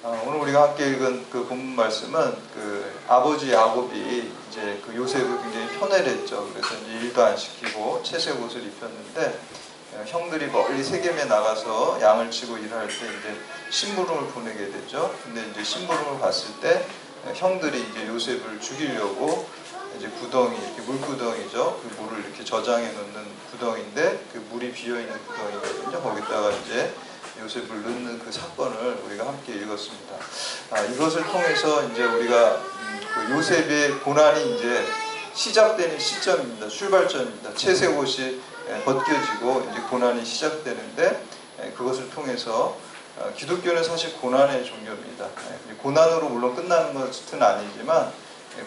오늘 우리가 함께 읽은 그 본문 말씀은 그 아버지 야곱이 이제 그 요셉을 굉장히 편애를 했죠. 그래서 이제 일도 안 시키고 채색 옷을 입혔는데 형들이 멀리 세겜에 나가서 양을 치고 일할 때 이제 심부름을 보내게 되죠. 근데 이제 심부름을 봤을 때 형들이 이제 요셉을 죽이려고 이제 구덩이, 이렇게 물구덩이죠. 그 물을 이렇게 저장해 놓는 구덩이인데 그 물이 비어 있는 구덩이거든요. 거기다가 이제 요셉을 넣는 그 사건을 우리가 함께 읽었습니다. 이것을 통해서 이제 우리가 그 요셉의 고난이 이제 시작되는 시점입니다. 출발점입니다. 채색 옷이 벗겨지고 이제 고난이 시작되는데 그것을 통해서 기독교는 사실 고난의 종교입니다. 고난으로 물론 끝나는 것은 아니지만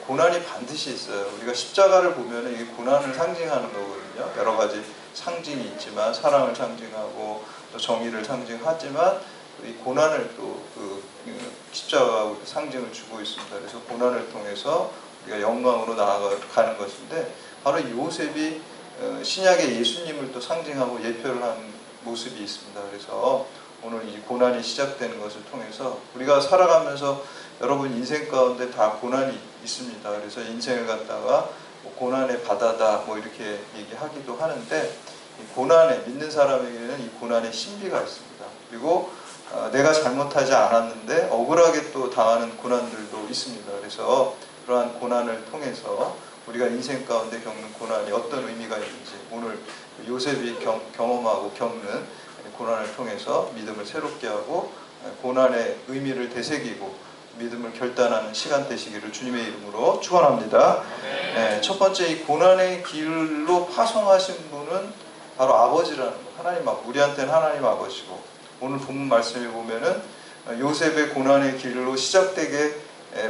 고난이 반드시 있어요. 우리가 십자가를 보면 이게 고난을 상징하는 거거든요. 여러 가지 상징이 있지만 사랑을 상징하고 또 정의를 상징하지만 이 고난을 또 그 십자가가 상징을 주고 있습니다. 그래서 고난을 통해서 우리가 영광으로 나아가는 것인데 바로 요셉이 신약의 예수님을 또 상징하고 예표를 한 모습이 있습니다. 그래서 오늘 이 고난이 시작되는 것을 통해서 우리가 살아가면서 여러분 인생 가운데 다 고난이 있습니다. 그래서 인생을 갖다가 뭐 고난의 바다다 뭐 이렇게 얘기하기도 하는데 이 고난에 믿는 사람에게는 이 고난의 신비가 있습니다. 그리고 내가 잘못하지 않았는데 억울하게 또 당하는 고난들도 있습니다. 그래서 그러한 고난을 통해서 우리가 인생 가운데 겪는 고난이 어떤 의미가 있는지 오늘 요셉이 경험하고 겪는 고난을 통해서 믿음을 새롭게 하고 고난의 의미를 되새기고 믿음을 결단하는 시간 되시기를 주님의 이름으로 축원합니다. 첫 번째 이 고난의 길로 파송하신 분은 바로 아버지라는 거. 하나님 아버지. 우리한테는 하나님 아버지고 오늘 본문 말씀에 보면은 요셉의 고난의 길로 시작되게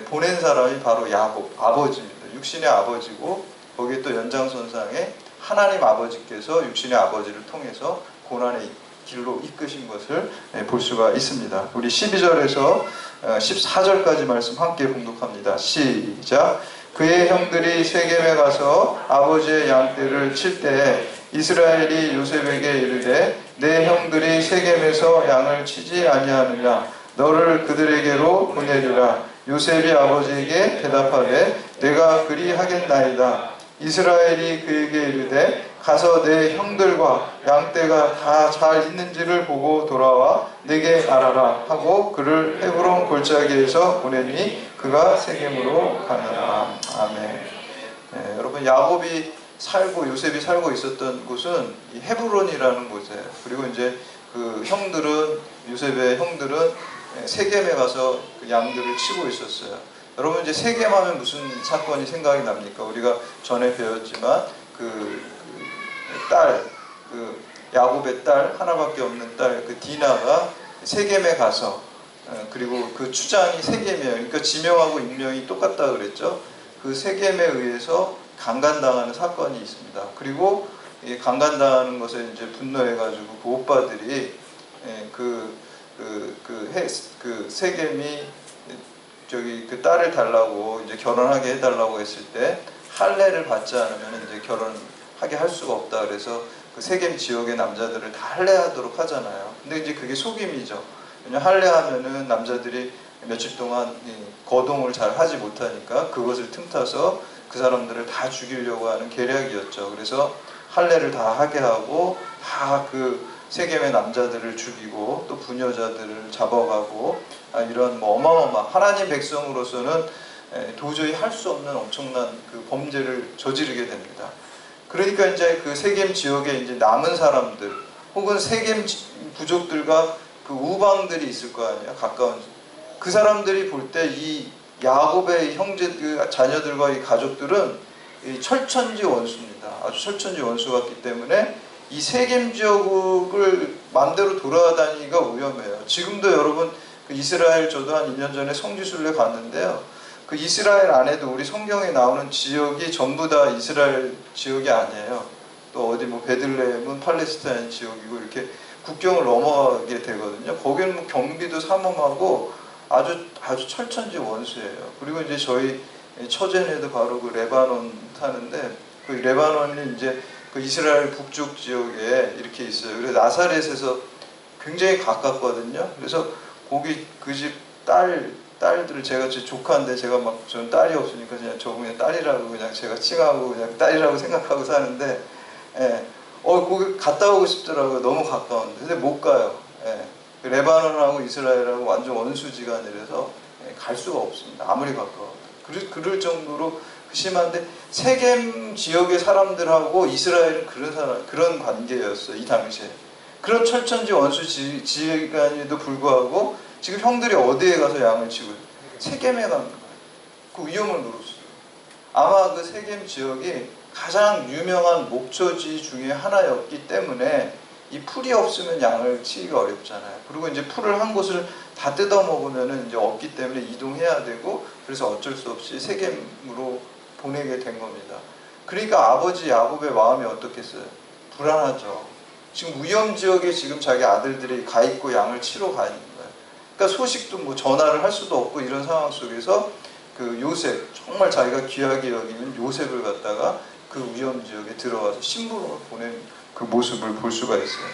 보낸 사람이 바로 야곱 아버지입니다. 육신의 아버지고 거기에 또 연장선상에 하나님 아버지께서 육신의 아버지를 통해서 고난의 길로 이끄신 것을 볼 수가 있습니다. 우리 12절에서 14절까지 말씀 함께 봉독합니다. 시작. 그의 형들이 세겜에 가서 아버지의 양떼를 칠 때에 이스라엘이 요셉에게 이르되 내 형들이 세겜에서 양을 치지 아니하느냐 너를 그들에게로 보내리라. 요셉이 아버지에게 대답하되 내가 그리하겠나이다. 이스라엘이 그에게 이르되 가서 내 형들과 양떼가 다 잘 있는지를 보고 돌아와 내게 알아라 하고 그를 헤브론 골짜기에서 보내니 그가 세겜으로 가니라. 아멘. 여러분 야곱이 살고 요셉이 살고 있었던 곳은 이 헤브론이라는 곳이에요. 그리고 이제 그 형들은 요셉의 형들은 세겜에 가서 그 양들을 치고 있었어요. 여러분 이제 세겜하면 무슨 사건이 생각이 납니까? 우리가 전에 배웠지만 야곱의 딸 하나밖에 없는 딸 그 디나가 세겜에 가서 그리고 그 추장이 세겜이에요. 그러니까 지명하고 임명이 똑같다 그랬죠. 그 세겜에 의해서 강간당하는 사건이 있습니다. 그리고 이 강간당하는 것에 이제 분노해가지고 그 오빠들이 세겜이 그 딸을 달라고 이제 결혼하게 해달라고 했을 때 할례를 받지 않으면 이제 결혼하게 할 수가 없다. 그래서 그 세겜 지역의 남자들을 다 할례하도록 하잖아요. 근데 이제 그게 속임이죠. 왜냐면 할례하면은 남자들이 며칠 동안 거동을 잘 하지 못하니까 그것을 틈타서 그 사람들을 다 죽이려고 하는 계략이었죠. 그래서 할례를 다 하게 하고 다 그 세겜의 남자들을 죽이고 또 부녀자들을 잡아가고 이런 뭐 어마어마 하나님 백성으로서는 도저히 할 수 없는 엄청난 그 범죄를 저지르게 됩니다. 그러니까 이제 그 세겜 지역에 이제 남은 사람들 혹은 세겜 부족들과 그 우방들이 있을 거 아니에요. 가까운 그 사람들이 볼 때 이 야곱의 형제 그 자녀들과 이 가족들은 이 철천지 원수입니다. 아주 철천지 원수 같기 때문에 이 세겜 지역을 마음대로 돌아다니기가 위험해요. 지금도 여러분 그 이스라엘 저도 한 2년 전에 성지순례 갔는데요. 그 이스라엘 안에도 우리 성경에 나오는 지역이 전부 다 이스라엘 지역이 아니에요. 또 어디 뭐 베들레헴은 팔레스타인 지역이고 이렇게 국경을 넘어가게 되거든요. 거기는 뭐 경비도 삼엄하고 아주 철천지 원수예요. 그리고 이제 저희 처제네도 바로 그 레바논 사는데 그 레바논이 이제 그 이스라엘 북쪽 지역에 이렇게 있어요. 그래서 나사렛에서 굉장히 가깝거든요. 그래서 거기 그 집 딸들을 제가 제 조카인데 제가 막 저는 딸이 없으니까 그냥 저 그냥 딸이라고 그냥 제가 칭하고 그냥 딸이라고 생각하고 사는데 예. 거기 갔다 오고 싶더라고요. 너무 가까운데. 근데 못 가요. 예. 레바논하고 이스라엘하고 완전 원수지간이라서 예, 갈 수가 없습니다. 아무리 가까워도. 그럴 정도로 심한데 세겜 지역의 사람들하고 이스라엘은 그런 관계였어요. 이 당시에. 그런 철천지 원수지간에도 불구하고 지금 형들이 어디에 가서 양을 치고 세겜에 가는 거예요. 그 위험을 모르겠어요. 아마 그 세겜 지역이 가장 유명한 목초지 중에 하나였기 때문에 이 풀이 없으면 양을 치기가 어렵잖아요. 그리고 이제 풀을 한 곳을 다 뜯어 먹으면은 이제 없기 때문에 이동해야 되고 그래서 어쩔 수 없이 세겜으로 보내게 된 겁니다. 그러니까 아버지 야곱의 마음이 어떻겠어요? 불안하죠. 지금 위험 지역에 지금 자기 아들들이 가 있고 양을 치러 가 있는 거예요. 그러니까 소식도 뭐 전화를 할 수도 없고 이런 상황 속에서 그 요셉, 정말 자기가 귀하게 여기는 요셉을 갖다가 그 위험 지역에 들어와서 심부름을 보낸 그 모습을 볼 수가 있어요.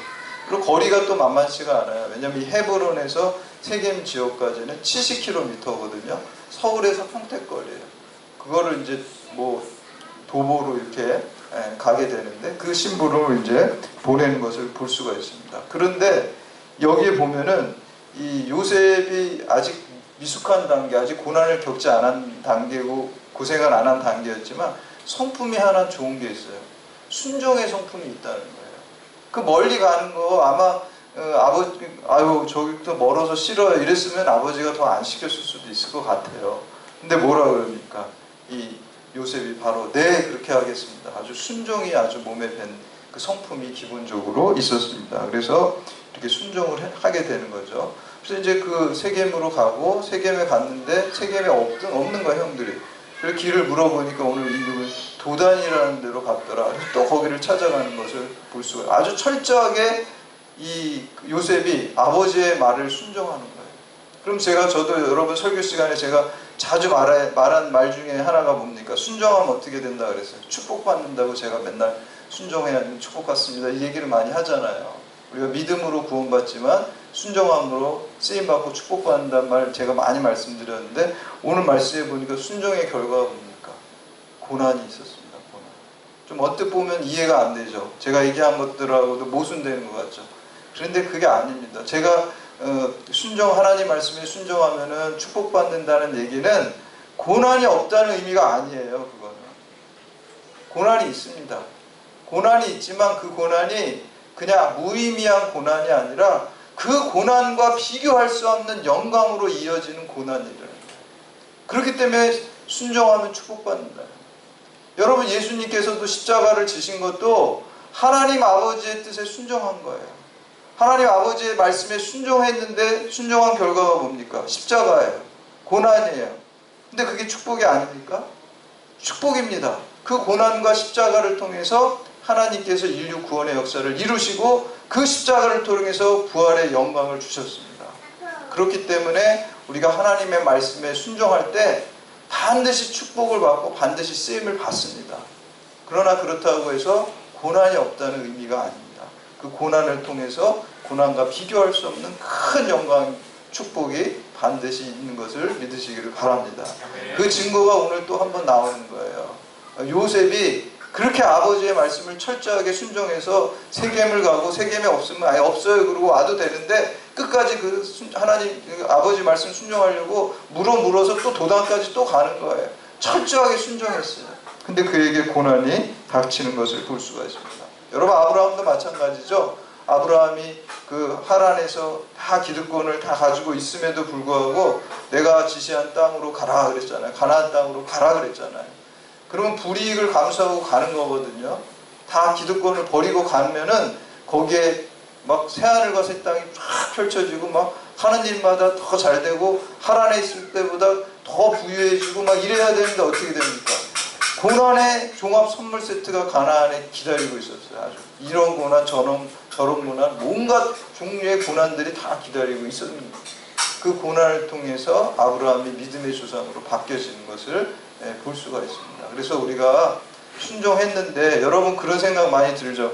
그리고 거리가 또 만만치가 않아요. 왜냐면 이 헤브론에서 세겜 지역까지는 70km거든요. 서울에서 평택거리예요. 그거를 이제 뭐 도보로 이렇게 가게 되는데 그 심부름을 이제 보내는 것을 볼 수가 있습니다. 그런데 여기에 보면은 이 요셉이 아직 미숙한 단계, 아직 고난을 겪지 않은 단계고 고생을 안 한 단계였지만 성품이 하나 좋은 게 있어요. 순종의 성품이 있다는 거예요. 그 멀리 가는 거 아마 아버지 저기부터 멀어서 싫어요 이랬으면 아버지가 더 안 시켰을 수도 있을 것 같아요. 근데 뭐라 그러니까 이 요셉이 바로 네 그렇게 하겠습니다. 아주 순종이 아주 몸에 밴 그 성품이 기본적으로 있었습니다. 그래서 이렇게 순종을 하게 되는 거죠. 그래서 이제 그 세겜으로 가고 세겜에 갔는데 세겜에 없는 거야 형들이. 그래서 길을 물어보니까 오늘 이름은 도단이라는 데로 갔더라. 또 거기를 찾아가는 것을 볼 수가 아주 철저하게 이 요셉이 아버지의 말을 순종하는 거예요. 그럼 저도 여러분 설교 시간에 제가 자주 말한 말 중에 하나가 뭡니까? 순종하면 어떻게 된다 그랬어요. 축복받는다고 제가 맨날 순종해야 축복받습니다. 이 얘기를 많이 하잖아요. 우리가 믿음으로 구원받지만 순종함으로 쓰임받고 축복받는다는 말 제가 많이 말씀드렸는데 오늘 말씀해 보니까 순종의 결과가 뭡니까? 고난이 있었습니다. 고난. 좀 언뜻 보면 이해가 안 되죠. 제가 얘기한 것들하고도 모순되는 것 같죠. 그런데 그게 아닙니다. 제가 하나님 말씀에 순종하면은 축복받는다는 얘기는 고난이 없다는 의미가 아니에요. 그거는 고난이 있습니다. 고난이 있지만 그 고난이 그냥 무의미한 고난이 아니라 그 고난과 비교할 수 없는 영광으로 이어지는 고난이라는 거예요. 그렇기 때문에 순종하면 축복받는다. 여러분 예수님께서도 십자가를 지신 것도 하나님 아버지의 뜻에 순종한 거예요. 하나님 아버지의 말씀에 순종했는데 순종한 결과가 뭡니까? 십자가예요. 고난이에요. 근데 그게 축복이 아닙니까? 축복입니다. 그 고난과 십자가를 통해서 하나님께서 인류 구원의 역사를 이루시고 그 십자가를 통해서 부활의 영광을 주셨습니다. 그렇기 때문에 우리가 하나님의 말씀에 순종할 때 반드시 축복을 받고 반드시 쓰임을 받습니다. 그러나 그렇다고 해서 고난이 없다는 의미가 아닙니다. 그 고난을 통해서 고난과 비교할 수 없는 큰 영광, 축복이 반드시 있는 것을 믿으시기를 바랍니다. 그 증거가 오늘 또 한 번 나오는 거예요. 요셉이 그렇게 아버지의 말씀을 철저하게 순종해서 세겜을 가고 세겜에 없으면 아예 없어요 그러고 와도 되는데 끝까지 하나님 아버지 말씀 순종하려고 물어서 또 도단까지 또 가는 거예요. 철저하게 순종했어요. 근데 그에게 고난이 닥치는 것을 볼 수가 있습니다. 여러분 아브라함도 마찬가지죠. 아브라함이 그 하란에서 다 기득권을 다 가지고 있음에도 불구하고 내가 지시한 땅으로 가라 그랬잖아요. 가나안 땅으로 가라 그랬잖아요. 그러면 불이익을 감수하고 가는 거거든요. 다 기득권을 버리고 가면은 거기에 막 새하늘과 새 땅이 쫙 펼쳐지고 막 하는 일마다 더 잘 되고 하란에 있을 때보다 더 부유해지고 막 이래야 되는데 어떻게 됩니까? 고난의 종합 선물 세트가 가나안에 기다리고 있었어요. 아주 이런 고난 저런 고난 온갖 종류의 고난들이 다 기다리고 있었습니다. 그 고난을 통해서 아브라함이 믿음의 조상으로 바뀌어지는 것을 볼 수가 있습니다. 그래서 우리가 순종했는데 여러분 그런 생각 많이 들죠.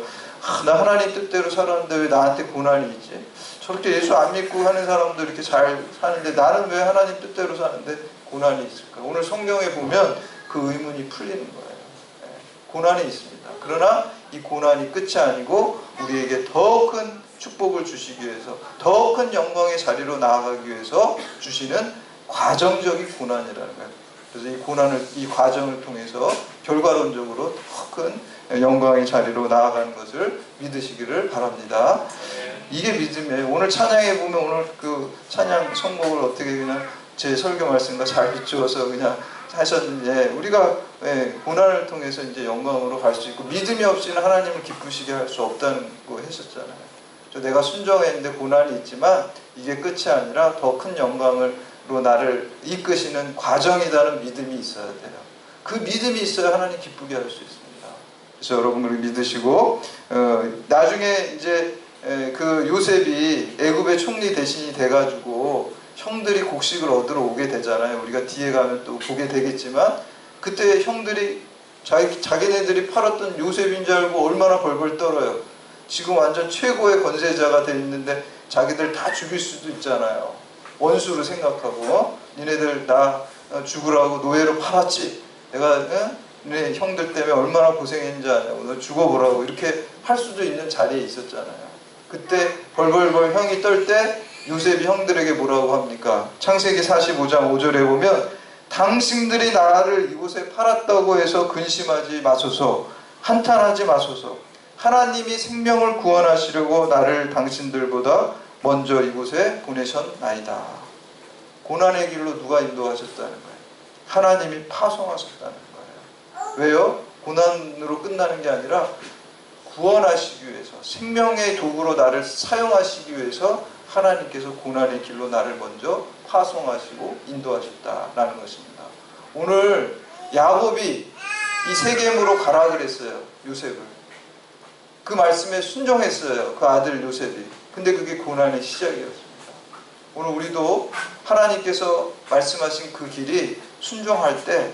나 하나님 뜻대로 살았는데 왜 나한테 고난이 있지? 저렇게 예수 안 믿고 하는 사람도 이렇게 잘 사는데 나는 왜 하나님 뜻대로 사는데 고난이 있을까? 오늘 성경에 보면 그 의문이 풀리는 거예요. 고난이 있습니다. 그러나 이 고난이 끝이 아니고 우리에게 더 큰 축복을 주시기 위해서 더 큰 영광의 자리로 나아가기 위해서 주시는 과정적인 고난이라는 거예요. 그래서 이 과정을 통해서 결과론적으로 더 큰 영광의 자리로 나아가는 것을 믿으시기를 바랍니다. 이게 믿음이에요. 오늘 찬양에 보면 오늘 그 찬양 성목을 어떻게 그냥 제 설교 말씀과 잘 비추어서 그냥 하셨는데 우리가 고난을 통해서 이제 영광으로 갈 수 있고 믿음이 없이는 하나님을 기쁘시게 할 수 없다는 거 했었잖아요. 내가 순종했는데 고난이 있지만 이게 끝이 아니라 더 큰 영광으로 나를 이끄시는 과정이라는 믿음이 있어야 돼요. 그 믿음이 있어야 하나님 기쁘게 할 수 있습니다. 그래서 여러분들이 믿으시고 나중에 이제 그 요셉이 애굽의 총리 대신이 돼가지고 형들이 곡식을 얻으러 오게 되잖아요. 우리가 뒤에 가면 또 보게 되겠지만 그때 형들이 자기네들이 팔았던 요셉인 줄 알고 얼마나 벌벌 떨어요. 지금 완전 최고의 권세자가 돼 있는데 자기들 다 죽일 수도 있잖아요. 원수로 생각하고 니네들 나 죽으라고 노예로 팔았지. 내가 네 형들 때문에 얼마나 고생했는지 아냐고 너 죽어보라고 이렇게 할 수도 있는 자리에 있었잖아요. 그때 벌벌벌 형이 떨 때 요셉이 형들에게 뭐라고 합니까? 창세기 45장 5절에 보면 당신들이 나를 이곳에 팔았다고 해서 근심하지 마소서, 한탄하지 마소서. 하나님이 생명을 구원하시려고 나를 당신들보다 먼저 이곳에 보내셨나이다. 고난의 길로 누가 인도하셨다는 거예요? 하나님이 파송하셨다는 거예요. 왜요? 고난으로 끝나는 게 아니라 구원하시기 위해서, 생명의 도구로 나를 사용하시기 위해서 하나님께서 고난의 길로 나를 먼저 파송하시고 인도하셨다라는 것입니다. 오늘 야곱이 이 세겜으로 가라 그랬어요. 요셉을. 그 말씀에 순종했어요. 그 아들 요셉이. 근데 그게 고난의 시작이었습니다. 오늘 우리도 하나님께서 말씀하신 그 길이 순종할 때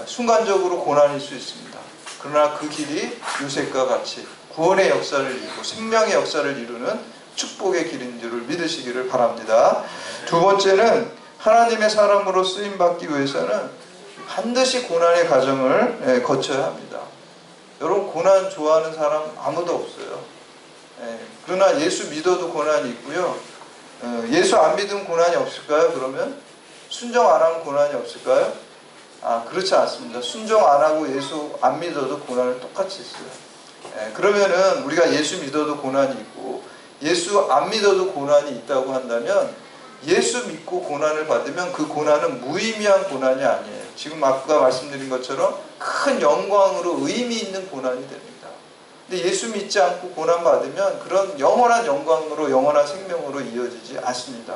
순간적으로 고난일 수 있습니다. 그러나 그 길이 요셉과 같이 구원의 역사를 이루고 생명의 역사를 이루는 축복의 길인 줄을 믿으시기를 바랍니다. 두 번째는 하나님의 사람으로 쓰임받기 위해서는 반드시 고난의 과정을 거쳐야 합니다. 여러분 고난 좋아하는 사람 아무도 없어요. 그러나 예수 믿어도 고난이 있고요. 예수 안 믿으면 고난이 없을까요? 그러면 순종 안 하면 고난이 없을까요? 그렇지 않습니다. 순종 안 하고 예수 안 믿어도 고난은 똑같이 있어요. 그러면은 우리가 예수 믿어도 고난이 있고 예수 안 믿어도 고난이 있다고 한다면 예수 믿고 고난을 받으면 그 고난은 무의미한 고난이 아니에요. 지금 아까 말씀드린 것처럼 큰 영광으로 의미 있는 고난이 됩니다. 근데 예수 믿지 않고 고난 받으면 그런 영원한 영광으로 영원한 생명으로 이어지지 않습니다.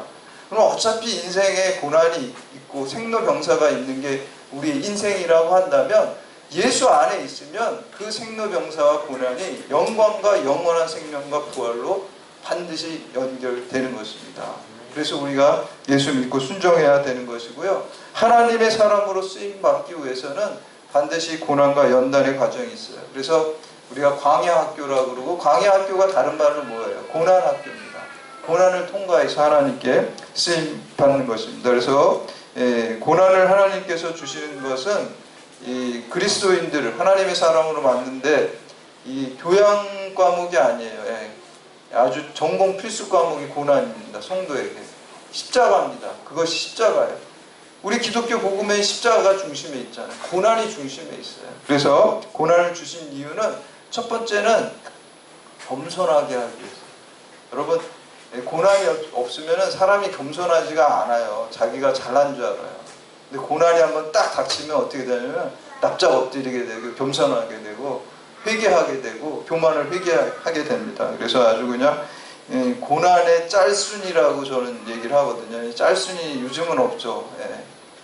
그럼 어차피 인생에 고난이 있고 생로병사가 있는 게 우리의 인생이라고 한다면 예수 안에 있으면 그 생로병사와 고난이 영광과 영원한 생명과 부활로 반드시 연결되는 것입니다. 그래서 우리가 예수 믿고 순종해야 되는 것이고요. 하나님의 사람으로 쓰임받기 위해서는 반드시 고난과 연단의 과정이 있어요. 그래서 우리가 광야학교라고 그러고 광야학교가 다른 말로 뭐예요? 고난학교입니다. 고난을 통과해서 하나님께 쓰임받는 것입니다. 그래서 고난을 하나님께서 주시는 것은 이 그리스도인들을 하나님의 사람으로 만드는데 이 교양 과목이 아니에요. 아주 전공 필수 과목이 고난입니다. 성도에게. 십자가입니다. 그것이 십자가예요. 우리 기독교 복음의 십자가가 중심에 있잖아요. 고난이 중심에 있어요. 그래서 고난을 주신 이유는 첫 번째는 겸손하게 하기 위해서. 여러분 고난이 없으면 사람이 겸손하지가 않아요. 자기가 잘난 줄 알아요. 근데 고난이 한번 딱 닥치면 어떻게 되냐면 납작 엎드리게 되고 겸손하게 되고 회개하게 되고 교만을 회개하게 됩니다. 그래서 아주 그냥 고난의 짤순이라고 저는 얘기를 하거든요. 짤순이 요즘은 없죠.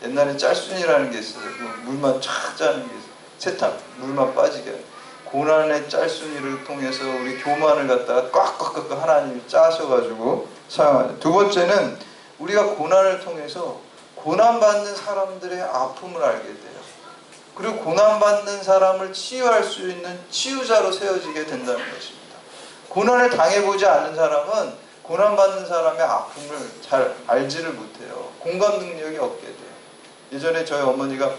옛날에 짤순이라는 게 있어요. 물만 쫙 짜는 게 있어요. 세탁 물만 빠지게. 고난의 짤순이를 통해서 우리 교만을 갖다가 꽉꽉꽉 하나님이 짜셔가지고 사용하죠. 두 번째는 우리가 고난을 통해서 고난받는 사람들의 아픔을 알게 돼요. 그리고 고난받는 사람을 치유할 수 있는 치유자로 세워지게 된다는 것입니다. 고난을 당해보지 않은 사람은 고난받는 사람의 아픔을 잘 알지를 못해요. 공감 능력이 없게 돼요. 예전에 저희 어머니가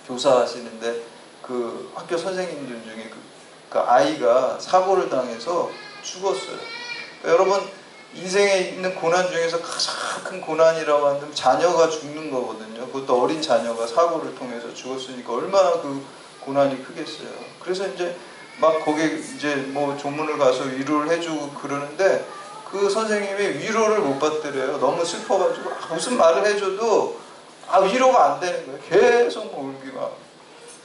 교사하시는데 그 학교 선생님들 중에 그 아이가 사고를 당해서 죽었어요. 그러니까 여러분, 인생에 있는 고난 중에서 가장 큰 고난이라고 한다면 자녀가 죽는 거거든요. 그것도 어린 자녀가 사고를 통해서 죽었으니까 얼마나 그 고난이 크겠어요. 그래서 이제 막 거기 이제 뭐 조문을 가서 위로를 해주고 그러는데 그 선생님이 위로를 못 받더래요. 너무 슬퍼가지고 무슨 말을 해줘도 위로가 안 되는 거예요. 계속 뭐 울기만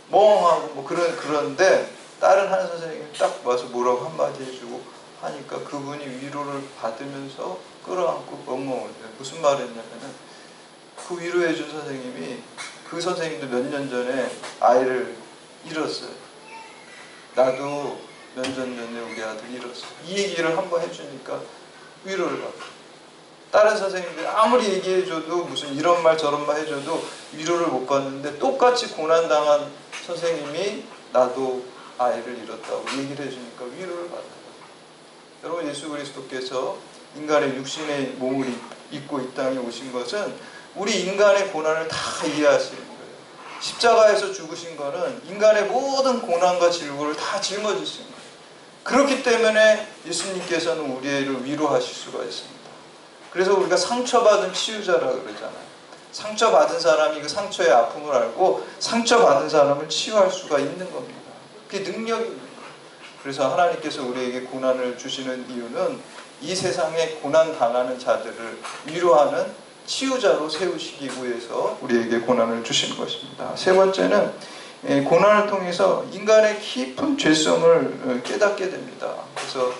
멍하고 뭐 그런데 다른 한 선생님이 딱 와서 뭐라고 한마디 해주고 하니까 그분이 위로를 받으면서 끌어안고 엉엉 울대요. 무슨 말을 했냐면은 그 위로해준 선생님이 그 선생님도 몇 년 전에 아이를 잃었어요. 나도 몇 년 전에 우리 아들 잃었어. 이 얘기를 한번 해주니까 위로를 받고, 다른 선생님들이 아무리 얘기해줘도 무슨 이런 말 저런 말 해줘도 위로를 못 받는데 똑같이 고난당한 선생님이 나도 아이를 잃었다고 얘기를 해주니까 위로를 받더라고요. 여러분, 예수 그리스도께서 인간의 육신의 몸을 입고 이 땅에 오신 것은 우리 인간의 고난을 다 이해하시는 거예요. 십자가에서 죽으신 거는 인간의 모든 고난과 질고를 다 짊어지신 거예요. 그렇기 때문에 예수님께서는 우리를 위로하실 수가 있습니다. 그래서 우리가 상처받은 치유자라고 그러잖아요. 상처받은 사람이 그 상처의 아픔을 알고 상처받은 사람을 치유할 수가 있는 겁니다. 그게 능력이 있는 거예요. 그래서 하나님께서 우리에게 고난을 주시는 이유는 이 세상에 고난 당하는 자들을 위로하는 치유자로 세우시기 위해서 우리에게 고난을 주시는 것입니다. 세 번째는 고난을 통해서 인간의 깊은 죄성을 깨닫게 됩니다. 그래서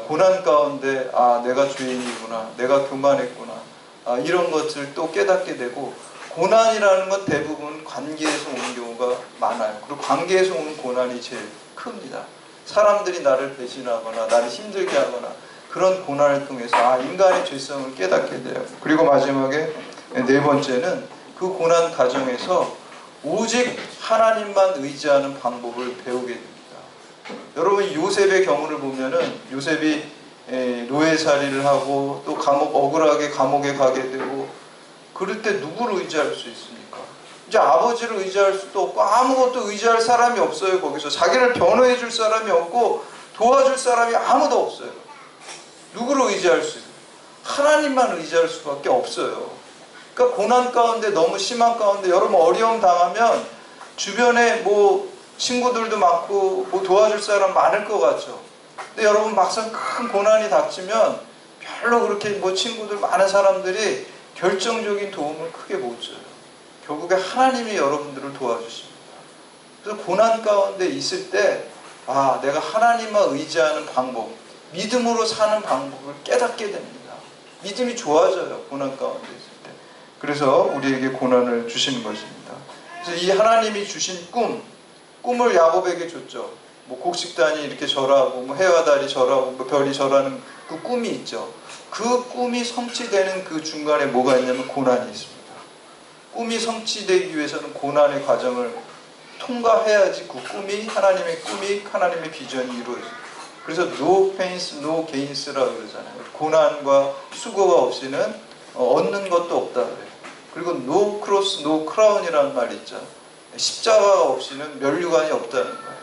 고난 가운데 내가 죄인이구나, 내가 교만했구나, 이런 것을 또 깨닫게 되고, 고난이라는 건 대부분 관계에서 오는 경우가 많아요. 그리고 관계에서 오는 고난이 제일 큽니다. 사람들이 나를 배신하거나 나를 힘들게 하거나 그런 고난을 통해서 인간의 죄성을 깨닫게 돼요. 그리고 마지막에 네 번째는 그 고난 과정에서 오직 하나님만 의지하는 방법을 배우게 됩니다. 여러분, 요셉의 경우를 보면은 요셉이 노예살이를 하고 또 억울하게 감옥에 가게 되고 그럴 때 누구를 의지할 수 있습니까? 이제 아버지를 의지할 수도 없고 아무것도 의지할 사람이 없어요. 거기서 자기를 변호해 줄 사람이 없고 도와줄 사람이 아무도 없어요. 누구를 의지할 수 있어요? 하나님만 의지할 수밖에 없어요. 그러니까 고난 가운데, 너무 심한 가운데 여러분 어려움 당하면 주변에 뭐 친구들도 많고 뭐 도와줄 사람 많을 것 같죠. 근데 여러분 막상 큰 고난이 닥치면 별로 그렇게 뭐 친구들 많은 사람들이 결정적인 도움을 크게 못 줘요. 결국에 하나님이 여러분들을 도와주십니다. 그래서 고난 가운데 있을 때 내가 하나님만 의지하는 방법, 믿음으로 사는 방법을 깨닫게 됩니다. 믿음이 좋아져요. 고난 가운데 있을 때. 그래서 우리에게 고난을 주시는 것입니다. 그래서 이 하나님이 주신 꿈을 야곱에게 줬죠. 뭐 곡식단이 이렇게 절하고 뭐 해와 달이 절하고 뭐 별이 절하는 그 꿈이 있죠. 그 꿈이 성취되는 그 중간에 뭐가 있냐면 고난이 있습니다. 꿈이 성취되기 위해서는 고난의 과정을 통과해야지 그 꿈이, 하나님의 꿈이, 하나님의 비전이 이루어져요. 그래서 no pains, no gains라고 그러잖아요. 고난과 수고가 없이는 얻는 것도 없다 그래요. 그리고 no cross, no crown이라는 말이 있죠. 십자가가 없이는 면류관이 없다는 거예요.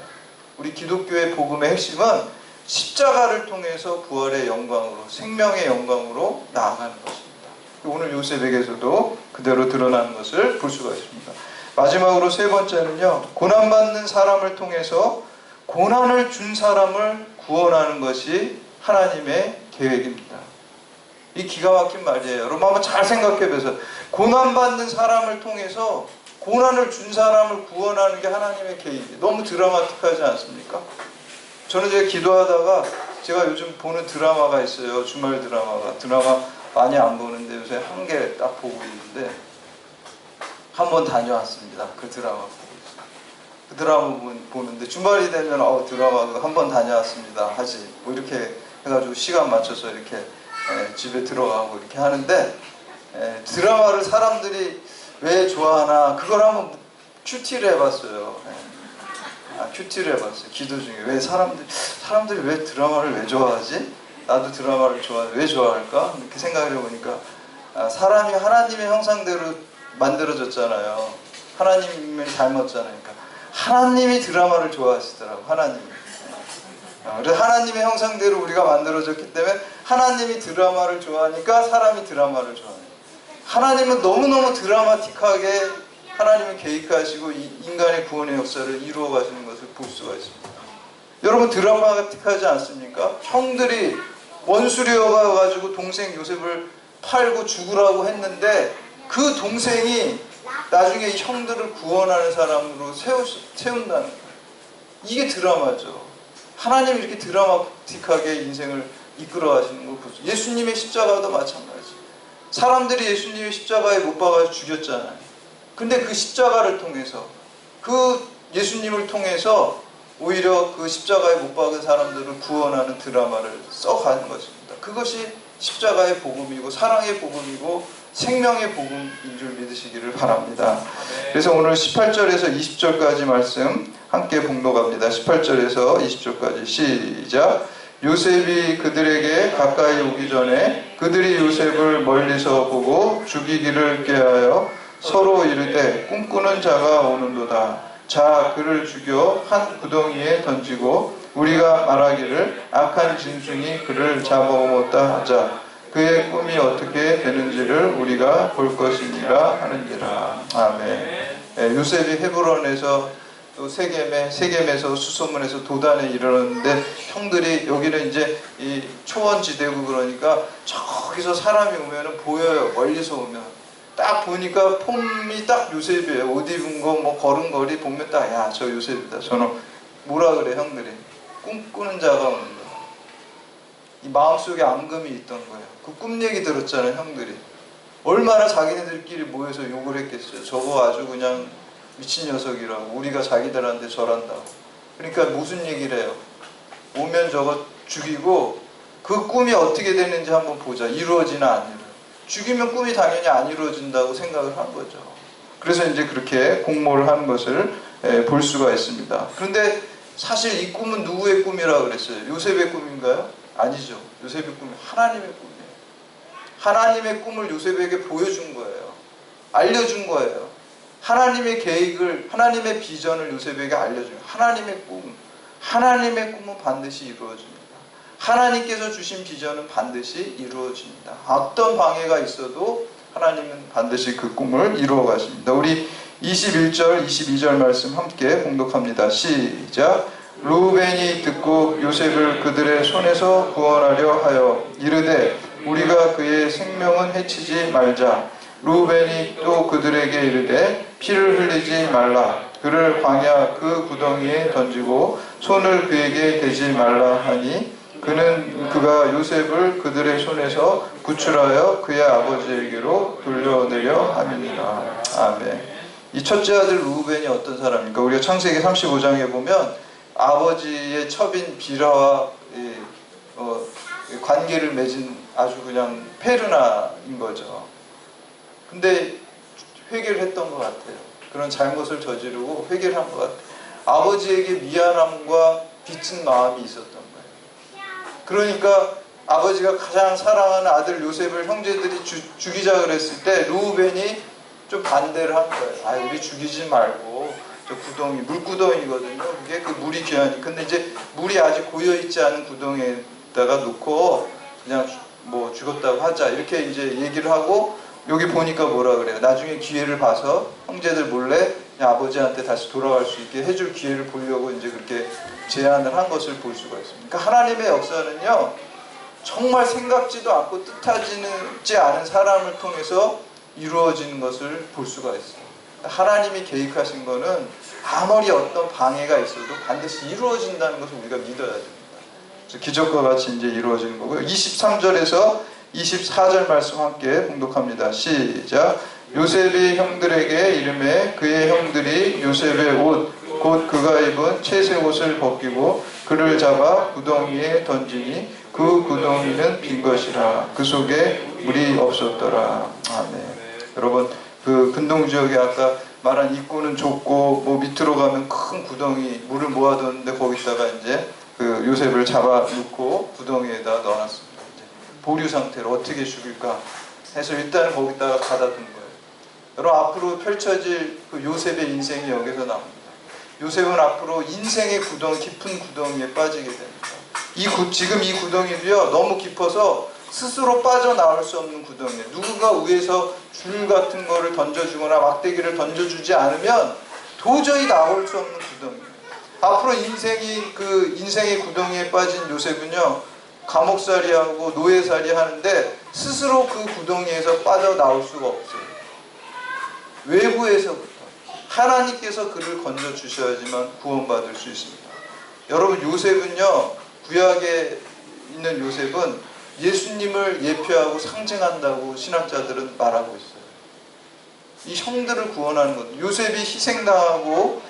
우리 기독교의 복음의 핵심은 십자가를 통해서 부활의 영광으로, 생명의 영광으로 나아가는 것입니다. 오늘 요셉에게서도 그대로 드러나는 것을 볼 수가 있습니다. 마지막으로 세 번째는요, 고난받는 사람을 통해서 고난을 준 사람을 구원하는 것이 하나님의 계획입니다. 이 기가 막힌 말이에요. 여러분 한번 잘 생각해 보세요. 고난받는 사람을 통해서 고난을 준 사람을 구원하는 게 하나님의 계획이에요. 너무 드라마틱하지 않습니까? 저는 제가 기도하다가 제가 요즘 보는 드라마가 있어요. 주말 드라마 많이 안 보는데 요새 한 개 딱 보고 있는데 한번 다녀왔습니다. 그 드라마 보고 있어요. 그 드라마 보는데 주말이 되면 드라마 한번 다녀왔습니다 하지 뭐 이렇게 해가지고 시간 맞춰서 이렇게 집에 들어가고 이렇게 하는데 드라마를 사람들이 왜 좋아하나 그걸 한번 큐티를 해봤어요. 큐티를 해봤어요. 기도 중에 왜 사람들이 왜 드라마를 왜 좋아하지? 나도 드라마를 좋아해. 왜 좋아할까? 이렇게 생각을 해보니까 사람이 하나님의 형상대로 만들어졌잖아요. 하나님을 닮았잖아요. 그러니까 하나님이 드라마를 좋아하시더라고. 하나님이. 그래서 하나님의 형상대로 우리가 만들어졌기 때문에 하나님이 드라마를 좋아하니까 사람이 드라마를 좋아해요. 하나님은 너무너무 드라마틱하게 하나님은 계획하시고 인간의 구원의 역사를 이루어 가시는 것을 볼 수가 있습니다. 여러분 드라마틱하지 않습니까? 형들이 원수리어가 가지고 동생 요셉을 팔고 죽으라고 했는데 그 동생이 나중에 이 형들을 구원하는 사람으로 세운다는 거예요. 이게 드라마죠. 하나님이 이렇게 드라마틱하게 인생을 이끌어 가시는 걸 보죠. 예수님의 십자가도 마찬가지. 사람들이 예수님의 십자가에 못 박아서 죽였잖아요. 근데 그 십자가를 통해서 그 예수님을 통해서 오히려 그 십자가에 못 박은 사람들을 구원하는 드라마를 써가는 것입니다. 그것이 십자가의 복음이고 사랑의 복음이고 생명의 복음인 줄 믿으시기를 바랍니다. 그래서 오늘 18절에서 20절까지 말씀 함께 봉독합니다. 18절에서 20절까지 시작. 요셉이 그들에게 가까이 오기 전에 그들이 요셉을 멀리서 보고 죽이기를 꾀하여 서로 이르되 꿈꾸는 자가 오는도다. 자 그를 죽여 한 구덩이에 던지고 우리가 말하기를 악한 짐승이 그를 잡아먹었다 하자. 그의 꿈이 어떻게 되는지를 우리가 볼 것이니라 하는지라. 아멘. 요셉이 헤브론에서 또 세겜에서 수소문에서 도단에 이르렀는데 형들이 여기는 이제 이 초원지대고 그러니까 저기서 사람이 오면은 보여요. 멀리서 오면 딱 보니까 폼이 딱 요셉이에요. 옷 입은 거 뭐 걸음걸이 보면 딱 야 저 요셉이다. 저는 뭐라 그래 형들이 꿈꾸는 자가 온다. 이 마음속에 앙금이 있던 거예요. 그 꿈 얘기 들었잖아요 형들이. 얼마나 자기네들끼리 모여서 욕을 했겠어요. 저거 아주 그냥 미친 녀석이라고. 우리가 자기들한테 절한다고. 그러니까 무슨 얘기를 해요. 오면 저거 죽이고 그 꿈이 어떻게 되는지 한번 보자. 이루어지나 안 이루어지나. 죽이면 꿈이 당연히 안 이루어진다고 생각을 한 거죠. 그래서 이제 그렇게 공모를 하는 것을 볼 수가 있습니다. 그런데 사실 이 꿈은 누구의 꿈이라고 그랬어요? 요셉의 꿈인가요? 아니죠. 요셉의 꿈이 하나님의 꿈이에요. 하나님의 꿈을 요셉에게 보여준 거예요. 알려준 거예요. 하나님의 계획을, 하나님의 비전을 요셉에게 알려줘요. 하나님의 꿈은 반드시 이루어집니다. 하나님께서 주신 비전은 반드시 이루어집니다. 어떤 방해가 있어도 하나님은 반드시 그 꿈을 이루어 가십니다. 우리 21절, 22절 말씀 함께 봉독합니다. 시작. 루벤이 듣고 요셉을 그들의 손에서 구원하려 하여 이르되 우리가 그의 생명은 해치지 말자. 루벤이 또 그들에게 이르되 피를 흘리지 말라. 그를 광야 그 구덩이에 던지고 손을 그에게 대지 말라 하니 그가 요셉을 그들의 손에서 구출하여 그의 아버지에게로 돌려내려 함이니라. 아멘. 이 첫째 아들 루벤이 어떤 사람입니까? 우리가 창세기 35장에 보면 아버지의 첩인 비라와 관계를 맺은 아주 그냥 페르나인 거죠. 근데 회개를 했던 것 같아요. 그런 잘못을 저지르고 회개를 한 것 같아요. 아버지에게 미안함과 빚진 마음이 있었던 거예요. 그러니까 아버지가 가장 사랑하는 아들 요셉을 형제들이 죽이자 그랬을 때 루벤이 좀 반대를 한 거예요. 우리 죽이지 말고 저 구덩이, 물구덩이거든요. 그게 그 물이 귀하니. 근데 이제 물이 아직 고여있지 않은 구덩이에다가 놓고 그냥 뭐 죽었다고 하자. 이렇게 이제 얘기를 하고 여기 보니까 뭐라 그래요. 나중에 기회를 봐서 형제들 몰래 그냥 아버지한테 다시 돌아갈 수 있게 해줄 기회를 보려고 이제 그렇게 제안을 한 것을 볼 수가 있습니다. 그러니까 하나님의 역사는요, 정말 생각지도 않고 뜻하지 않은 사람을 통해서 이루어지는 것을 볼 수가 있어요. 하나님이 계획하신 거는 아무리 어떤 방해가 있어도 반드시 이루어진다는 것을 우리가 믿어야 됩니다. 그래서 기적과 같이 이제 이루어지는 거고요. 23절에서 24절 말씀 함께 봉독합니다. 시작. 요셉이 형들에게 이르매 그의 형들이 요셉의 옷 곧 그가 입은 채색 옷을 벗기고 그를 잡아 구덩이에 던지니 그 구덩이는 빈 것이라. 그 속에 물이 없었더라. 아멘. 여러분 그 근동지역에 아까 말한 입구는 좁고 뭐 밑으로 가면 큰 구덩이 물을 모아뒀는데 거기다가 이제 그 요셉을 잡아놓고 구덩이에다 넣어놨습니다. 이제 보류 상태로 어떻게 죽일까 해서 일단 거기다가 가다둔 거예요. 여러분, 앞으로 펼쳐질 그 요셉의 인생이 여기서 나옵니다. 요셉은 앞으로 인생의 깊은 구덩이에 빠지게 됩니다. 지금 이 구덩이도요, 너무 깊어서 스스로 빠져나올 수 없는 구덩이에요. 누군가 위에서 줄 같은 거를 던져주거나 막대기를 던져주지 않으면 도저히 나올 수 없는 구덩이에요. 앞으로 인생의 구덩이에 빠진 요셉은요, 감옥살이하고 노예살이 하는데 스스로 그 구덩이에서 빠져나올 수가 없어요. 외부에서부터 하나님께서 그를 건져주셔야지만 구원받을 수 있습니다. 여러분, 요셉은요, 구약에 있는 요셉은 예수님을 예표하고 상징한다고 신학자들은 말하고 있어요. 이 형들을 구원하는 것, 요셉이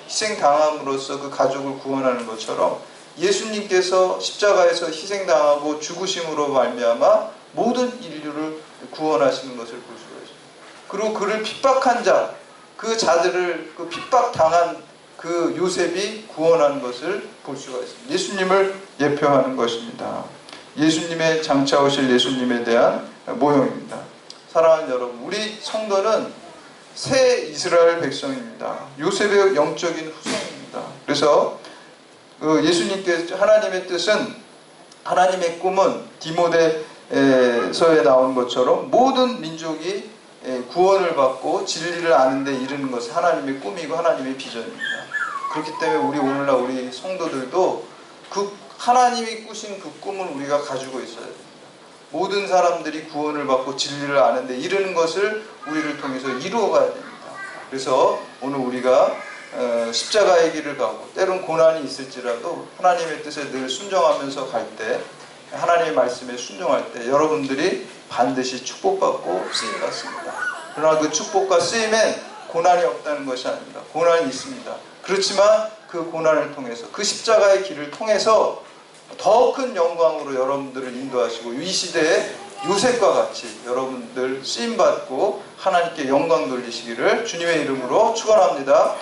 희생당함으로써 그 가족을 구원하는 것처럼 예수님께서 십자가에서 희생당하고 죽으심으로 말미암아 모든 인류를 구원하시는 것을 볼 수가 있습니다. 그리고 그를 핍박한 자, 그 자들을 그 핍박당한 그 요셉이 구원하는 것을 볼 수가 있습니다. 예수님을 예표하는 것입니다. 예수님의 장차 오실 예수님에 대한 모형입니다. 사랑하는 여러분, 우리 성도는 새 이스라엘 백성입니다. 요셉의 영적인 후손입니다. 그래서 예수님께서 하나님의 뜻은, 하나님의 꿈은 디모데서에 나온 것처럼 모든 민족이 구원을 받고 진리를 아는 데 이르는 것이 하나님의 꿈이고 하나님의 비전입니다. 그렇기 때문에 오늘날 우리 성도들도 그 하나님이 꾸신 그 꿈을 우리가 가지고 있어야 됩니다. 모든 사람들이 구원을 받고 진리를 아는 데 이르는 것을 우리를 통해서 이루어 가야 됩니다. 그래서 오늘 우리가 십자가의 길을 가고 때론 고난이 있을지라도 하나님의 뜻에 늘 순종하면서 갈 때, 하나님의 말씀에 순종할 때 여러분들이 반드시 축복받고 쓰임받습니다. 그러나 그 축복과 쓰임엔 고난이 없다는 것이 아닙니다. 고난이 있습니다. 그렇지만 그 고난을 통해서, 그 십자가의 길을 통해서 더 큰 영광으로 여러분들을 인도하시고, 이 시대에 요셉과 같이 여러분들 쓰임받고 하나님께 영광 돌리시기를 주님의 이름으로 축원합니다.